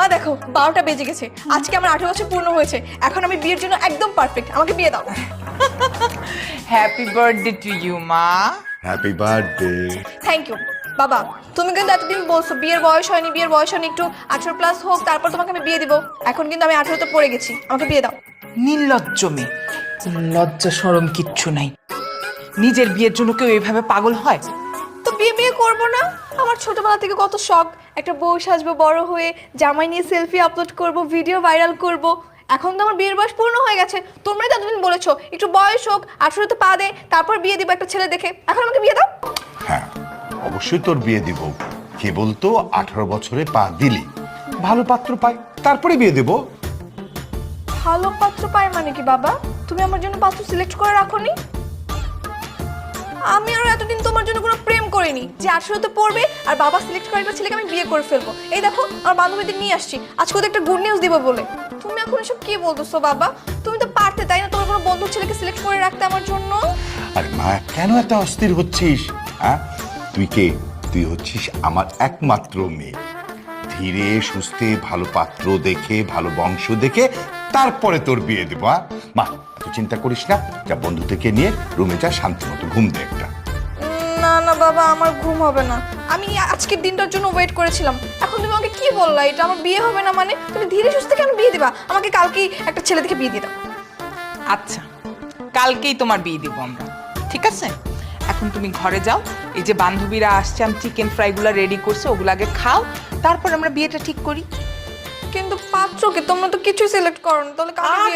মা দেখো 12টা বেজে গেছে, আজকে আমার 18 বছর পূর্ণ হয়েছে, এখন আমি বিয়ের জন্য একদম পারফেক্ট, আমাকে বিয়ে দাও। হ্যাপি বার্থডে টু ইউ মা। Happy birthday. থ্যাংক ইউ বাবা। তুমি কিন্তু এতদিন বলছো বিয়ের বয়স হয়নি, একটু 18 প্লাস হোক তারপর তোমাকে আমি বিয়ে দিব। এখন কিন্তু আমি 18তে পড়ে গেছি, আমাকে বিয়ে দাও। নির্লজ্জ মেয়ে, লজ্জা শরম কিচ্ছু নাই। নিজের বিয়ের জন্য কেউ এইভাবে পাগল হয়? তো বিয়ে করবো না? আমার ছোটবেলা থেকে কত শখ, একটা বউ সাজবো, বড় হয়ে জামাই নিয়ে সেলফি আপলোড করব, ভিডিও ভাইরাল করব। এখন তো আমার বিয়ের বয়স পূর্ণ হয়ে গেছে, তোমরাই তো এতদিন বলেছো একটু বয়স হোক, 18তে পা দে, তারপর বিয়ে দিব একটা ছেলে দেখে। এখন আমাকে বিয়ে দাও। হ্যাঁ অবশ্যই তোর বিয়ে দিব, কে বলতো 18 বছরে পা দিলি, ভালো পাত্র পাই তারপরে বিয়ে দেব। ভালো পাত্র পায় মানে কি বাবা? তুমি আমার জন্য পাত্র সিলেক্ট করে রাখোনি? আমি আর এতদিন তোমার জন্য কোনো প্রেম করিনি যে 18তে পড়বে আর বাবা সিলেক্ট করে একটা ছেলেকে আমি বিয়ে করে ফেলবো। এই দেখো আমার বান্ধবীদের নিয়ে আসছি আজকে ওদের একটা গুড নিউজ দিব বলে। তুমি এখন এসব কি বলতেছো বাবা? তুমি তো পারতে তাই না তোমার কোনো বন্ধু ছেলেকে সিলেক্ট করে রাখতে আমার জন্য? আরে মা কেন এত অস্থির হচ্ছিস? হ্যাঁ তুই কে? তুই হচ্ছিস আমার একমাত্র মেয়ে। ধীরে সুস্থে ভালো পাত্র দেখে, ভালো বংশ দেখে তারপরে তোর বিয়ে দেবো। মা এত চিন্তা করিস না, যা বন্ধু থেকে নিয়ে রুমে যা, শান্তি মতো ঘুম দে একটা। না না বাবা, আমার ঘুম হবে না, আমি আজকের দিনটার জন্য ওয়েট করেছিলাম। এখন তুমি আমাকে কি বললা এটা আমার বিয়ে হবে না মানে? তুমি ধীরে সুস্থে কেন বিয়ে দিবা? আমাকে কালকেই একটা ছেলে দেখে বিয়ে দিয়ে দাও। আচ্ছা কালকেই তোমার বিয়ে দিব আমরা, ঠিক আছে? এখন তুমি ঘরে যাও, এই যে বান্ধবীরা আসছে, আমি চিকেন ফ্রাইগুলো রেডি করছে, ওগুলো আগে খাও, তারপর আমরা বিয়েটা ঠিক করি। কিন্তু পাত্রকে তোমরা তো কিছু সিলেক্ট করো না, তাহলে কাকে বিয়ে